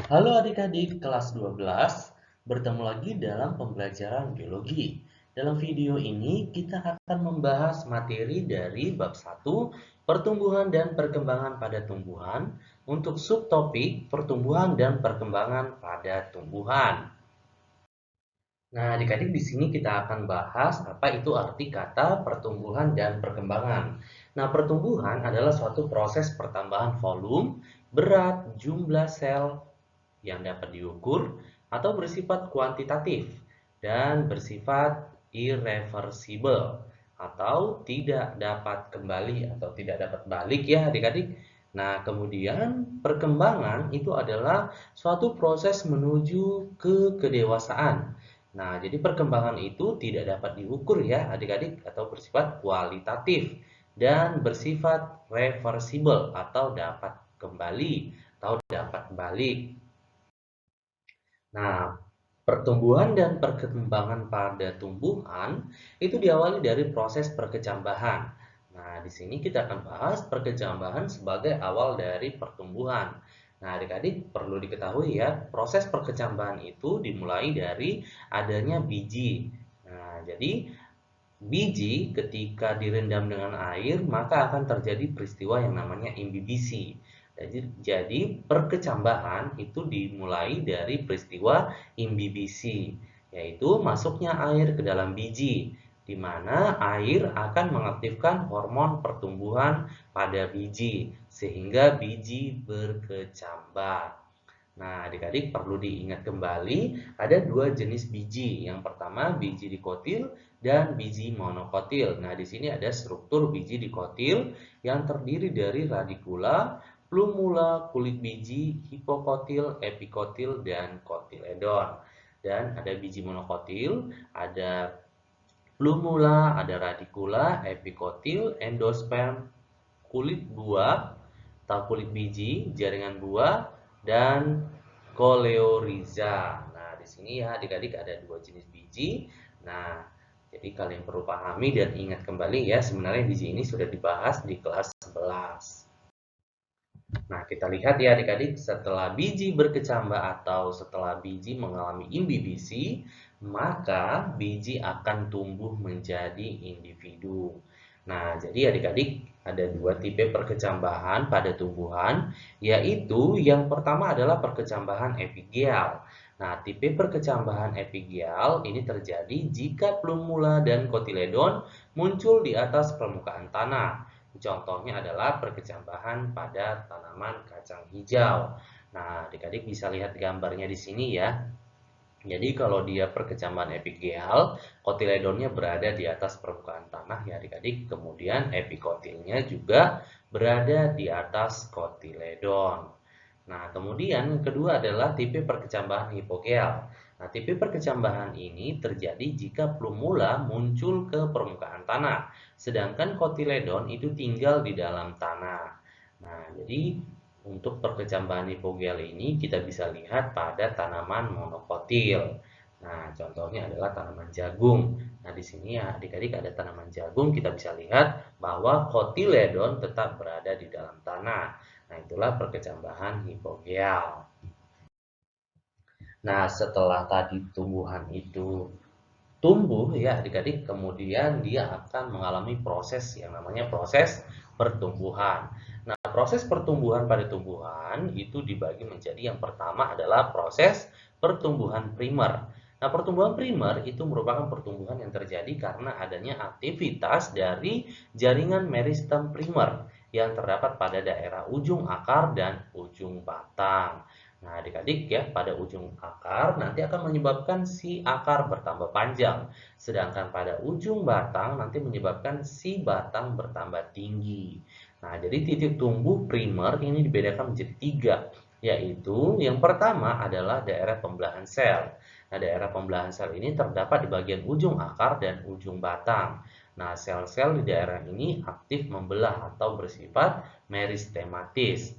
Halo adik-adik kelas 12, bertemu lagi dalam pembelajaran biologi. Dalam video ini kita akan membahas materi dari bab 1, pertumbuhan dan perkembangan pada tumbuhan, untuk subtopik pertumbuhan dan perkembangan pada tumbuhan. Nah, adik-adik di sini kita akan bahas apa itu arti kata pertumbuhan dan perkembangan. Nah, pertumbuhan adalah suatu proses pertambahan volume, berat, jumlah sel yang dapat diukur atau bersifat kuantitatif dan bersifat irreversible atau tidak dapat kembali atau tidak dapat balik ya adik-adik. Nah, kemudian perkembangan itu adalah suatu proses menuju ke kedewasaan. Nah, jadi perkembangan itu tidak dapat diukur ya adik-adik atau bersifat kualitatif dan bersifat reversible atau dapat kembali atau dapat balik. Nah, pertumbuhan dan perkembangan pada tumbuhan itu diawali dari proses perkecambahan. Nah, di sini kita akan bahas perkecambahan sebagai awal dari pertumbuhan. Nah, adik-adik perlu diketahui ya, proses perkecambahan itu dimulai dari adanya biji. Nah, jadi biji ketika direndam dengan air, maka akan terjadi peristiwa yang namanya imbibisi. Jadi perkecambahan itu dimulai dari peristiwa imbibisi, yaitu masuknya air ke dalam biji, di mana air akan mengaktifkan hormon pertumbuhan pada biji, sehingga biji berkecambah. Nah, adik-adik perlu diingat kembali, ada dua jenis biji. Yang pertama, biji dikotil dan biji monokotil. Nah, di sini ada struktur biji dikotil yang terdiri dari radikula, plumula, kulit biji, hipokotil, epikotil, dan kotiledon. Dan ada biji monokotil, ada plumula, ada radikula, epikotil, endosperm, kulit buah atau kulit biji, jaringan buah, dan koleoriza. Nah, di sini ya adik-adik ada dua jenis biji. Nah, jadi kalian perlu pahami dan ingat kembali ya, sebenarnya biji ini sudah dibahas di kelas 11. Nah, kita lihat ya adik-adik, setelah biji berkecambah atau setelah biji mengalami imbibisi, maka biji akan tumbuh menjadi individu. Nah, jadi adik-adik ada dua tipe perkecambahan pada tumbuhan, yaitu yang pertama adalah perkecambahan epigeal. Nah, tipe perkecambahan epigeal ini terjadi jika plumula dan kotiledon muncul di atas permukaan tanah. Contohnya adalah perkecambahan pada tanaman kacang hijau. Nah, adik-adik bisa lihat gambarnya di sini ya. Jadi kalau dia perkecambahan epigeal, kotiledonnya berada di atas permukaan tanah ya adik-adik. Kemudian epikotilnya juga berada di atas kotiledon. Nah, kemudian yang kedua adalah tipe perkecambahan hipogeal. Nah, tipe perkecambahan ini terjadi jika plumula muncul ke permukaan tanah, sedangkan kotiledon itu tinggal di dalam tanah. Nah, jadi untuk perkecambahan hipogeal ini kita bisa lihat pada tanaman monokotil. Nah, contohnya adalah tanaman jagung. Nah, di sini ya adik-adik ada tanaman jagung, kita bisa lihat bahwa kotiledon tetap berada di dalam tanah. Nah, itulah perkecambahan hipogeal. Nah, setelah tadi tumbuhan itu tumbuh ya adik-adik, kemudian dia akan mengalami proses yang namanya proses pertumbuhan. Nah, proses pertumbuhan pada tumbuhan itu dibagi menjadi yang pertama adalah proses pertumbuhan primer. Nah, pertumbuhan primer itu merupakan pertumbuhan yang terjadi karena adanya aktivitas dari jaringan meristem primer yang terdapat pada daerah ujung akar dan ujung batang. Nah, adik-adik ya, pada ujung akar nanti akan menyebabkan si akar bertambah panjang, sedangkan pada ujung batang nanti menyebabkan si batang bertambah tinggi. Nah, jadi titik tumbuh primer ini dibedakan menjadi tiga, yaitu yang pertama adalah daerah pembelahan sel. Nah, daerah pembelahan sel ini terdapat di bagian ujung akar dan ujung batang. Nah, sel-sel di daerah ini aktif membelah atau bersifat meristematis.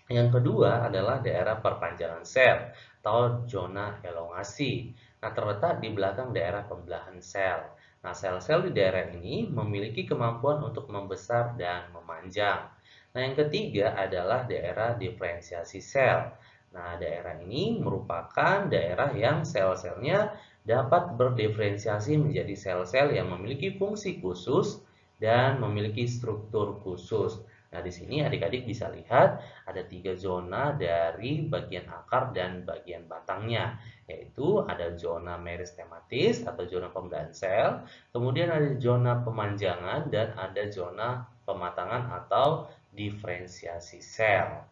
Yang kedua adalah daerah perpanjangan sel atau zona elongasi. Nah, terletak di belakang daerah pembelahan sel. Nah, sel-sel di daerah ini memiliki kemampuan untuk membesar dan memanjang. Nah, yang ketiga adalah daerah diferensiasi sel. Nah, daerah ini merupakan daerah yang sel-selnya dapat berdiferensiasi menjadi sel-sel yang memiliki fungsi khusus dan memiliki struktur khusus. Nah, di sini adik-adik bisa lihat ada 3 zona dari bagian akar dan bagian batangnya, yaitu ada zona meristematis atau zona pembedahan sel, kemudian ada zona pemanjangan, dan ada zona pematangan atau diferensiasi sel.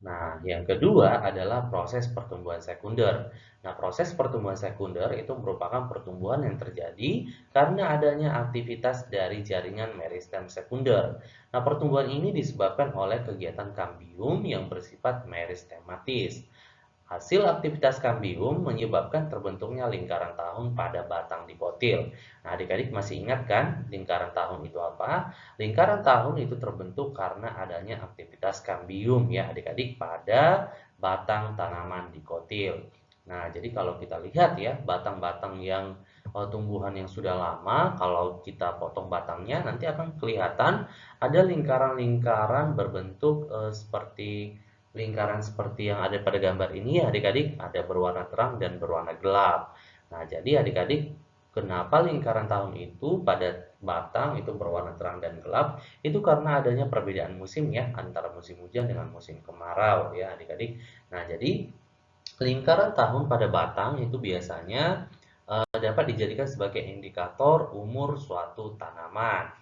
Nah, yang kedua adalah proses pertumbuhan sekunder. Nah, proses pertumbuhan sekunder itu merupakan pertumbuhan yang terjadi karena adanya aktivitas dari jaringan meristem sekunder. Nah, pertumbuhan ini disebabkan oleh kegiatan kambium yang bersifat meristematis. Hasil aktivitas kambium menyebabkan terbentuknya lingkaran tahun pada batang dikotil. Nah, adik-adik masih ingat kan lingkaran tahun itu apa? Lingkaran tahun itu terbentuk karena adanya aktivitas kambium ya adik-adik pada batang tanaman dikotil. Nah, jadi kalau kita lihat ya batang-batang yang tumbuhan yang sudah lama, kalau kita potong batangnya nanti akan kelihatan ada lingkaran-lingkaran berbentuk seperti lingkaran seperti yang ada pada gambar ini ya adik-adik, ada berwarna terang dan berwarna gelap. Nah, jadi adik-adik, kenapa lingkaran tahun itu pada batang itu berwarna terang dan gelap? Itu karena adanya perbedaan musim ya, antara musim hujan dengan musim kemarau ya adik-adik. Nah, jadi lingkaran tahun pada batang itu biasanya dapat dijadikan sebagai indikator umur suatu tanaman.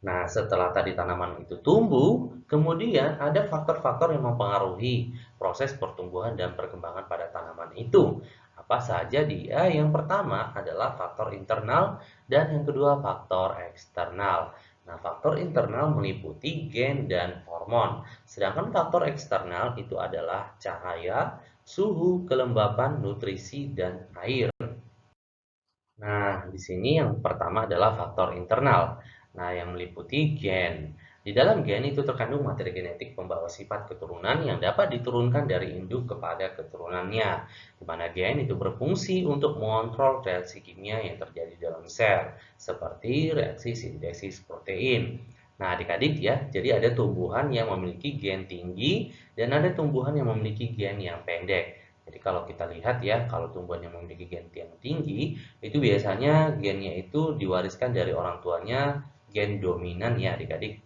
Nah, setelah tadi tanaman itu tumbuh, kemudian ada faktor-faktor yang mempengaruhi proses pertumbuhan dan perkembangan pada tanaman itu. Apa saja dia? Yang pertama adalah faktor internal dan yang kedua faktor eksternal. Nah, faktor internal meliputi gen dan hormon, sedangkan faktor eksternal itu adalah cahaya, suhu, kelembapan, nutrisi, dan air. Nah, di sini yang pertama adalah faktor internal. Nah, yang meliputi gen. Di dalam gen itu terkandung materi genetik pembawa sifat keturunan yang dapat diturunkan dari induk kepada keturunannya. Di mana gen itu berfungsi untuk mengontrol reaksi kimia yang terjadi dalam sel, seperti reaksi sintesis protein. Nah, adik-adik ya, jadi ada tumbuhan yang memiliki gen tinggi dan ada tumbuhan yang memiliki gen yang pendek. Jadi kalau kita lihat ya, kalau tumbuhan yang memiliki gen yang tinggi, itu biasanya gennya itu diwariskan dari orang tuanya gen dominan ya adik-adik.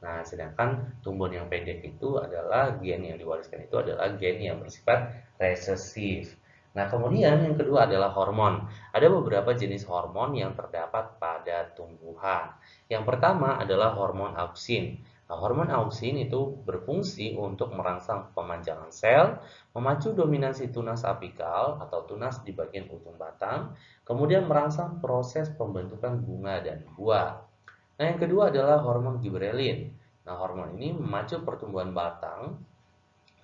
Nah, sedangkan tumbuhan yang pendek itu adalah gen yang diwariskan itu adalah gen yang bersifat resesif. Nah, kemudian yang kedua adalah hormon. Ada beberapa jenis hormon yang terdapat pada tumbuhan. Yang pertama adalah hormon auksin. Nah, hormon auksin itu berfungsi untuk merangsang pemanjangan sel, memacu dominasi tunas apikal atau tunas di bagian ujung batang, kemudian merangsang proses pembentukan bunga dan buah. Nah, yang kedua adalah hormon giberelin. Nah, hormon ini memacu pertumbuhan batang,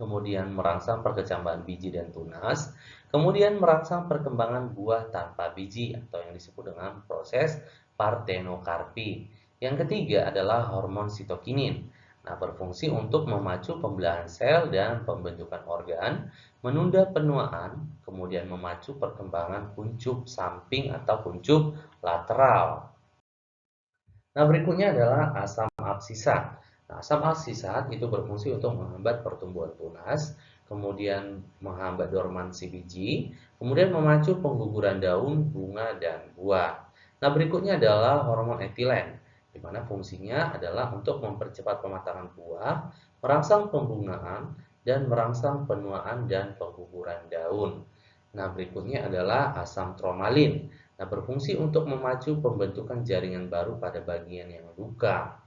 kemudian merangsang perkecambahan biji dan tunas, kemudian merangsang perkembangan buah tanpa biji atau yang disebut dengan proses partenokarpi. Yang ketiga adalah hormon sitokinin. Nah, berfungsi untuk memacu pembelahan sel dan pembentukan organ, menunda penuaan, kemudian memacu perkembangan kuncup samping atau kuncup lateral. Nah, berikutnya adalah asam absisat. Nah, asam absisat itu berfungsi untuk menghambat pertumbuhan tunas, kemudian menghambat dormansi biji, kemudian memacu pengguguran daun, bunga, dan buah. Nah, berikutnya adalah hormon etilen, di mana fungsinya adalah untuk mempercepat pematangan buah, merangsang pembungaan, dan merangsang penuaan dan pengguguran daun. Nah, berikutnya adalah asam tromalin. Nah, berfungsi untuk memacu pembentukan jaringan baru pada bagian yang luka.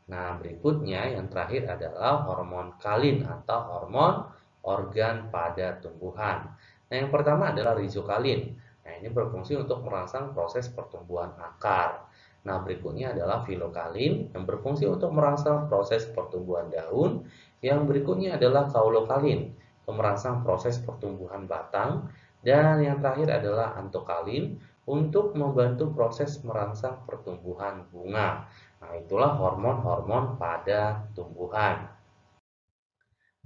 Nah, berikutnya yang terakhir adalah hormon kalin atau hormon organ pada tumbuhan. Nah, yang pertama adalah rizokalin. Nah, ini berfungsi untuk merangsang proses pertumbuhan akar. Nah, berikutnya adalah filokalin yang berfungsi untuk merangsang proses pertumbuhan daun. Yang berikutnya adalah kaulokalin untuk merangsang proses pertumbuhan batang. Dan yang terakhir adalah antokalin untuk membantu proses merangsang pertumbuhan bunga. Nah, itulah hormon-hormon pada tumbuhan.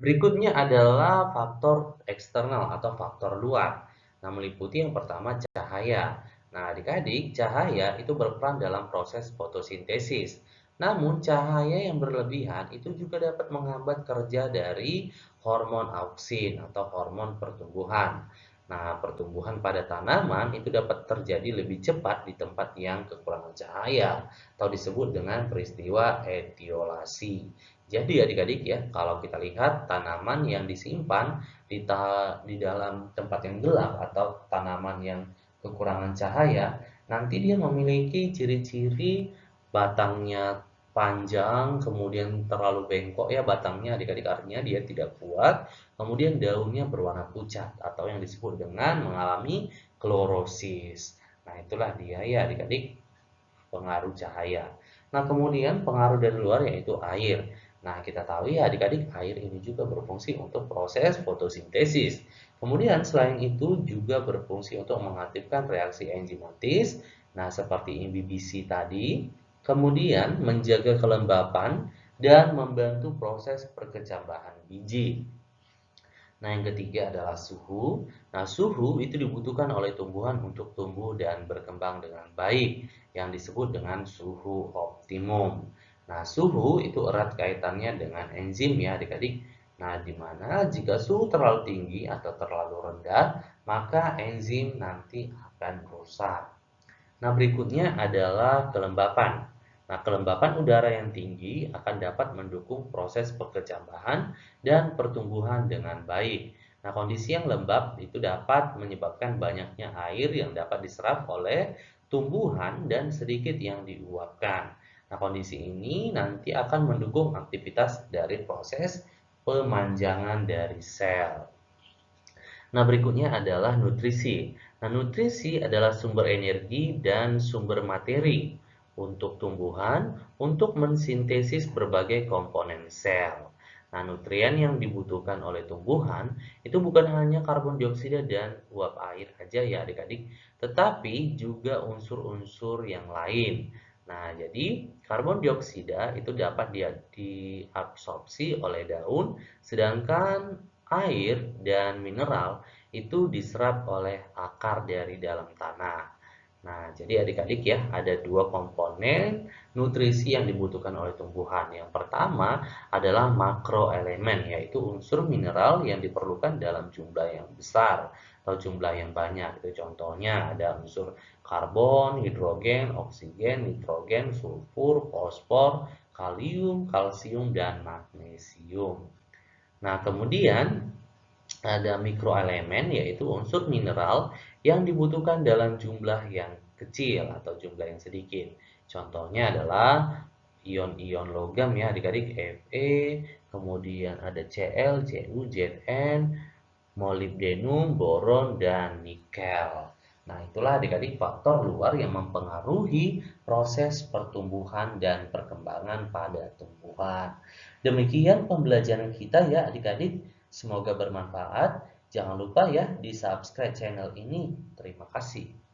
Berikutnya adalah faktor eksternal atau faktor luar. Nah, meliputi yang pertama cahaya. Nah, adik-adik, cahaya itu berperan dalam proses fotosintesis. Namun, cahaya yang berlebihan itu juga dapat menghambat kerja dari hormon auksin atau hormon pertumbuhan. Nah, pertumbuhan pada tanaman itu dapat terjadi lebih cepat di tempat yang kekurangan cahaya atau disebut dengan peristiwa etiolasi. Jadi adik-adik ya, kalau kita lihat tanaman yang disimpan di dalam tempat yang gelap atau tanaman yang kekurangan cahaya, nanti dia memiliki ciri-ciri batangnya panjang, kemudian terlalu bengkok ya batangnya adik-adik, artinya dia tidak kuat, kemudian daunnya berwarna pucat atau yang disebut dengan mengalami klorosis. Nah, itulah dia ya adik-adik pengaruh cahaya. Nah, kemudian pengaruh dari luar yaitu air. Nah, kita tahu ya adik-adik, air ini juga berfungsi untuk proses fotosintesis. Kemudian selain itu juga berfungsi untuk mengaktifkan reaksi enzimatis, nah seperti imbibisi tadi, kemudian menjaga kelembapan dan membantu proses perkecambahan biji. Nah, yang ketiga adalah suhu. Nah, suhu itu dibutuhkan oleh tumbuhan untuk tumbuh dan berkembang dengan baik, yang disebut dengan suhu optimum. Nah, suhu itu erat kaitannya dengan enzim ya adik-adik. Nah, di mana jika suhu terlalu tinggi atau terlalu rendah, maka enzim nanti akan rusak. Nah, berikutnya adalah kelembapan. Nah, kelembapan udara yang tinggi akan dapat mendukung proses perkecambahan dan pertumbuhan dengan baik. Nah, kondisi yang lembab itu dapat menyebabkan banyaknya air yang dapat diserap oleh tumbuhan dan sedikit yang diuapkan. Nah, kondisi ini nanti akan mendukung aktivitas dari proses pemanjangan dari sel. Nah, berikutnya adalah nutrisi. Nah, nutrisi adalah sumber energi dan sumber materi untuk tumbuhan untuk mensintesis berbagai komponen sel. Nah, nutrien yang dibutuhkan oleh tumbuhan itu bukan hanya karbon dioksida dan uap air aja ya adik-adik, tetapi juga unsur-unsur yang lain. Nah, jadi karbon dioksida itu dapat diabsorpsi oleh daun, sedangkan air dan mineral itu diserap oleh akar dari dalam tanah. Nah, jadi adik-adik ya, ada dua komponen nutrisi yang dibutuhkan oleh tumbuhan. Yang pertama adalah makroelemen, yaitu unsur mineral yang diperlukan dalam jumlah yang besar atau jumlah yang banyak. Itu contohnya ada unsur karbon, hidrogen, oksigen, nitrogen, sulfur, fosfor, kalium, kalsium, dan magnesium. Nah, kemudian ada mikroelemen yaitu unsur mineral yang dibutuhkan dalam jumlah yang kecil atau jumlah yang sedikit. Contohnya adalah ion-ion logam ya adik-adik, Fe, kemudian ada Cl, Cu, Zn, molibdenum, boron, dan nikel. Nah, itulah adik-adik faktor luar yang mempengaruhi proses pertumbuhan dan perkembangan pada tumbuhan. Demikian pembelajaran kita ya adik-adik. Semoga bermanfaat. Jangan lupa ya di subscribe channel ini. Terima kasih.